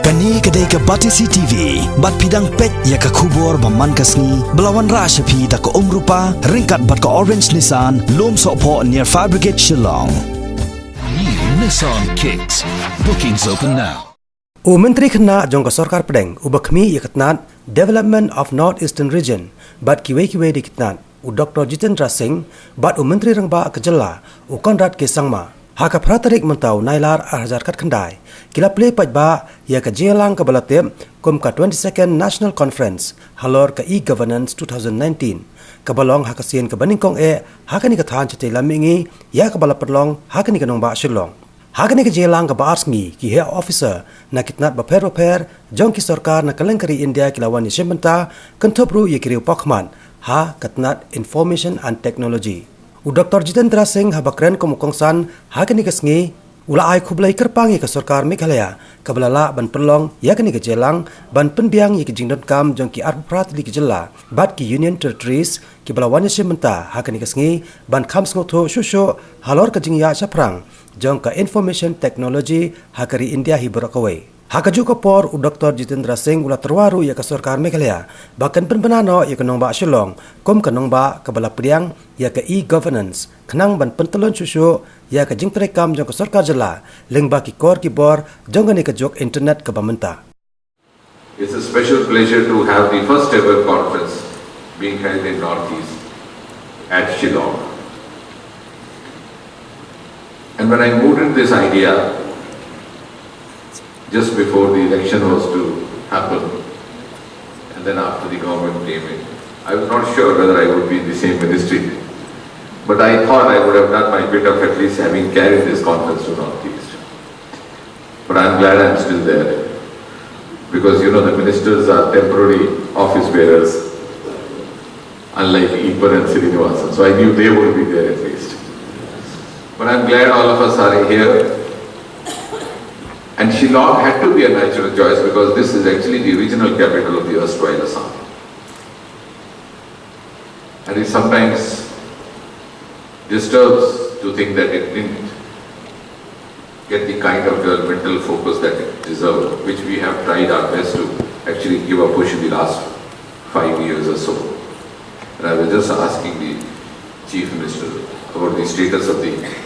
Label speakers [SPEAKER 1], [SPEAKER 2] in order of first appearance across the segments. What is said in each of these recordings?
[SPEAKER 1] Kani kedai ke Batisi TV, bat pidang pet ya ke kubur baman kasni, belawan rasa pi da ke rupa, ringkat bat ke orange Nissan, lom sokpo near Fire Brigade Shillong.
[SPEAKER 2] New Nissan Kicks. Bookings open now.
[SPEAKER 3] Menteri Kena jong ke Sarkar Pedang ubakmi ya ketnat Development of North Eastern Region bat kiwe-kiwe di ketnat Dr. Jitendra Singh bat Menteri Rangba Kejela Konrad ke Sangma haka pratarik mentau nailar arhajar kat kendai kila play pajba ya ke jelang ke balatip kum ka 22nd National Conference Halor ke e-Governance 2019 kebalong haka sien ke baningkong haka ni kethan cete lamingi ya ke balaperlong haka ni kenong ba Shillong haka ni ke jelang ke ba Sngi ki head officer na kitnat baper jong ki sarkar na kalengkari India kilawan ni shimenta kentopru ya kiri pakman ha katnat Information and Technology Dr. Jitendra Singh habakren komukongsan hakani kesngi ula ai khublai kerpangi ke sarkar Meghalaya kabalala ban perlong yakani ke jelang ban penbiang ye ke jingdon kam jongki arprat li ke jela bat ki Union Territories ki balawan shimenta hakani kesngi ban kham sngoto shusho halor ke jingya chaprang jong ka Information Technology hakari India hiburakawai Hakaju kapor Dr. Jitendra Singh ula terwaru ya ke sarkar Meghalaya bahkan penbenano ya ke nongba Shillong kom ke nongba ke bala priang ya ke e-governance kenang ban pentelon susu ya ke jing terekam jong ke sarkar jela lengba ki kor ki bor jong ni ke jok internet ke bamenta.
[SPEAKER 4] It's a special pleasure to have the first ever conference being held in Northeast at Shillong. And when I moved into this idea just before the election was to happen, and then after the government came in, I was not sure whether I would be in the same ministry. But I thought I would have done my bit of at least having carried this conference to Northeast. But I'm glad I'm still there. Because you know the ministers are temporary office bearers, unlike Ipan and Srinivasan. So I knew they would be there at least. But I'm glad all of us are here. And Shillong had to be a natural choice because this is actually the original capital of the erstwhile Assam. And it sometimes disturbs to think that it didn't get the kind of developmental focus that it deserved, which we have tried our best to actually give a push in the last 5 years or so. And I was just asking the Chief Minister about the status of the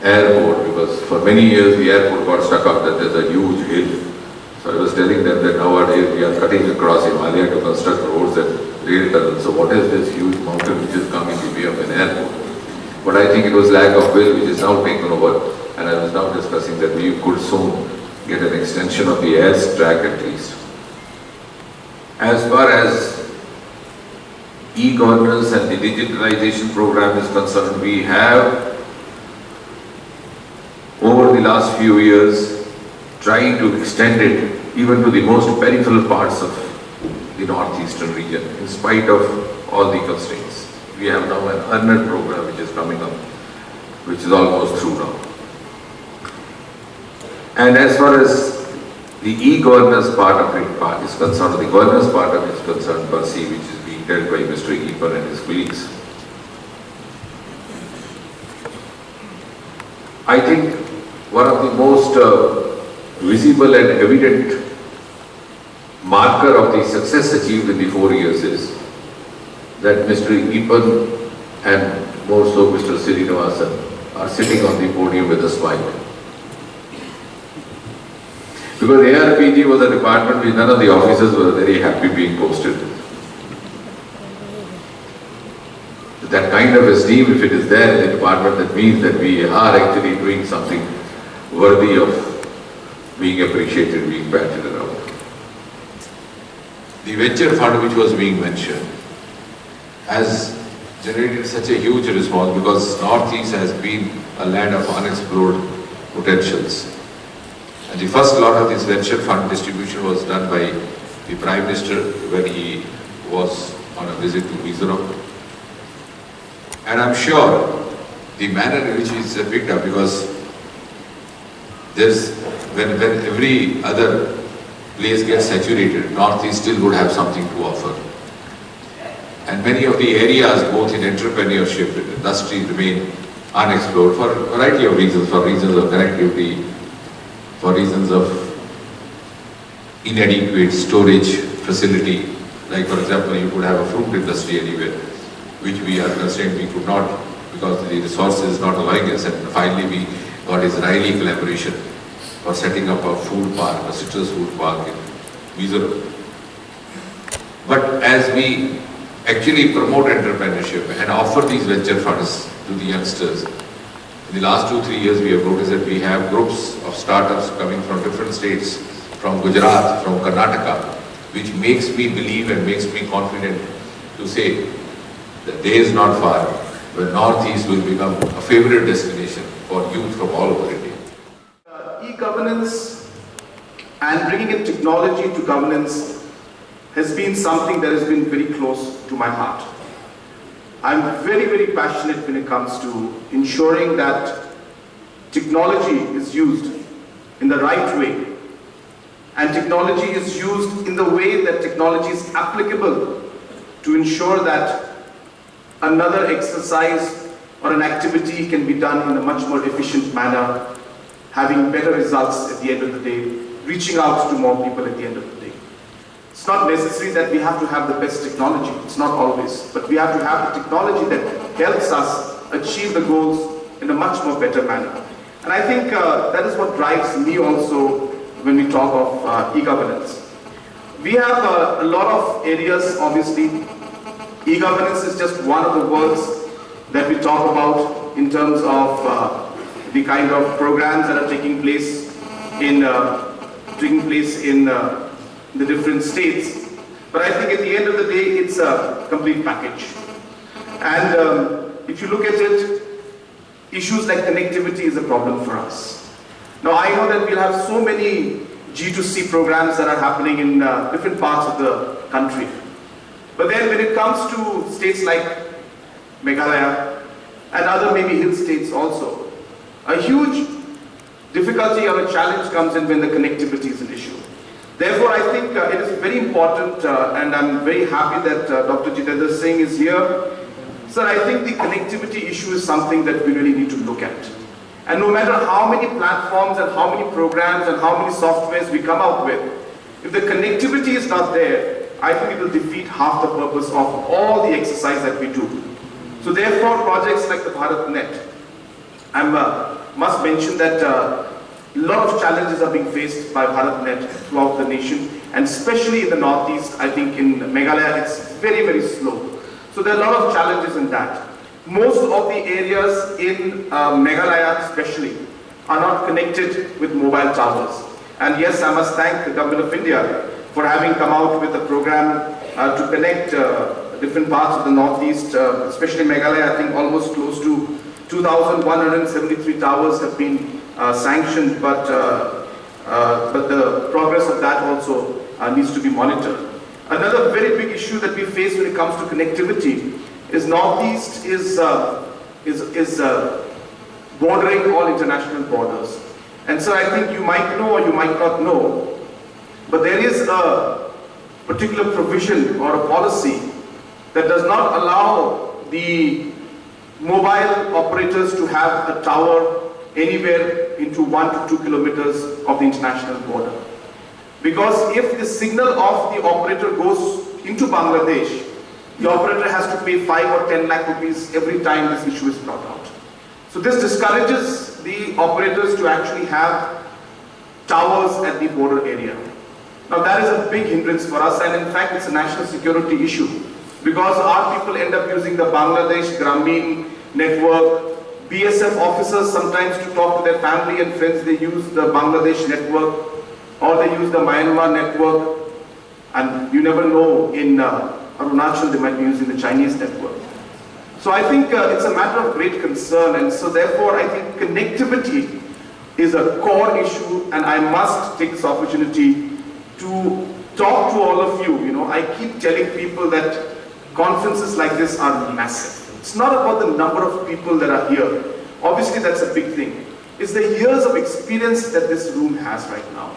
[SPEAKER 4] airport, because for many years the airport got stuck up that there's a huge hill. So I was telling them that nowadays we are cutting across Himalaya to construct roads and rail tunnels. So what is this huge mountain which has come in the way of an airport? But I think it was lack of will which is now taken over, and I was now discussing that we could soon get an extension of the air track at least. As far as e-governance and the digitalization program is concerned, we have over the last few years trying to extend it even to the most peripheral parts of the northeastern region in spite of all the constraints. We have now an earner program which is coming up, which is almost through now. And as far as the e-governance part of it is concerned, the governance part of it is concerned, per se, which is being dealt by Mr. Ipan and his colleagues, I think one of the most visible and evident marker of the success achieved in the 4 years is that Mr. Ipan and more so Mr. Srinivasan are sitting on the podium with a smile. Because ARPG was a department which none of the officers were very happy being posted. That kind of esteem, if it is there in the department, that means that we are actually doing something worthy of being appreciated, being batted around. The venture fund which was being mentioned has generated such a huge response because Northeast has been a land of unexplored potentials. And the first lot of this venture fund distribution was done by the Prime Minister when he was on a visit to Mizoram. And I'm sure the manner in which it's picked up, because when every other place gets saturated, Northeast still would have something to offer. And many of the areas, both in entrepreneurship and industry, remain unexplored for a variety of reasons, for reasons of connectivity, for reasons of inadequate storage facility. Like for example, you could have a fruit industry anywhere, which we are concerned we could not because the resources not allowing us. And finally we got Israeli collaboration for setting up a food park, a citrus food park in Mizoram. But as we actually promote entrepreneurship and offer these venture funds to the youngsters, in the last 2-3 years we have noticed that we have groups of startups coming from different states, from Gujarat, from Karnataka, which makes me believe and makes me confident to say that day is not far when Northeast will become a favorite destination for youth from all over India.
[SPEAKER 5] E-governance and bringing in technology to governance has been something that has been very close to my heart. I'm very, very passionate when it comes to ensuring that technology is used in the right way, and technology is used in the way that technology is applicable to ensure that another exercise or an activity can be done in a much more efficient manner, having better results at the end of the day, reaching out to more people at the end of the day. It's not necessary that we have to have the best technology, it's not always, but we have to have the technology that helps us achieve the goals in a much more better manner. And I think that is what drives me also when we talk of e-governance. We have a lot of areas, obviously. E-governance is just one of the words that we talk about in terms of the kind of programs that are taking place in the different states. But I think at the end of the day, it's a complete package. And if you look at it, issues like connectivity is a problem for us. Now I know that we'll have so many G2C programs that are happening in different parts of the country. But then when it comes to states like Meghalaya and other maybe hill states also, a huge difficulty or a challenge comes in when the connectivity is an issue. Therefore, I think it is very important, and I'm very happy that Dr. Jitendra Singh is here. Sir, I think the connectivity issue is something that we really need to look at. And no matter how many platforms and how many programs and how many softwares we come out with, if the connectivity is not there, I think it will defeat half the purpose of all the exercise that we do. So therefore, projects like the BharatNet, I must mention that a lot of challenges are being faced by BharatNet throughout the nation, and especially in the Northeast. I think in Meghalaya it's very, very slow. So there are a lot of challenges in that. Most of the areas in Meghalaya especially are not connected with mobile towers. And yes, I must thank the Government of India for having come out with a program to connect different parts of the Northeast, especially Meghalaya. I think almost close to 2,173 towers have been sanctioned, but the progress of that also needs to be monitored. Another very big issue that we face when it comes to connectivity is Northeast is bordering all international borders. And so I think you might know or you might not know, but there is a particular provision or a policy that does not allow the mobile operators to have a tower anywhere into 1 to 2 kilometers of the international border. Because if the signal of the operator goes into Bangladesh, the operator has to pay 5 or 10 lakh rupees every time this issue is brought out. So this discourages the operators to actually have towers at the border area. Now that is a big hindrance for us, and in fact it's a national security issue, because our people end up using the Bangladesh Grameen network. BSF officers sometimes to talk to their family and friends, they use the Bangladesh network or they use the Myanmar network, and you never know, in Arunachal they might be using the Chinese network. So I think it's a matter of great concern, and so therefore I think connectivity is a core issue, and I must take this opportunity to talk to all of you. You know, I keep telling people that conferences like this are massive. It's not about the number of people that are here. Obviously that's a big thing. It's the years of experience that this room has right now.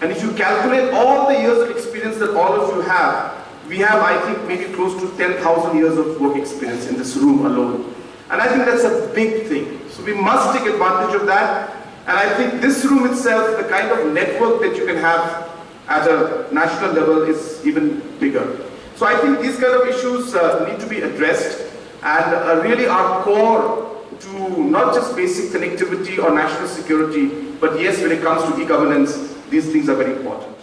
[SPEAKER 5] And if you calculate all the years of experience that all of you have, we have, I think, maybe close to 10,000 years of work experience in this room alone. And I think that's a big thing. So we must take advantage of that. And I think this room itself, the kind of network that you can have, at a national level is even bigger. So I think these kind of issues need to be addressed and really are core to not just basic connectivity or national security, but yes, when it comes to e-governance, these things are very important.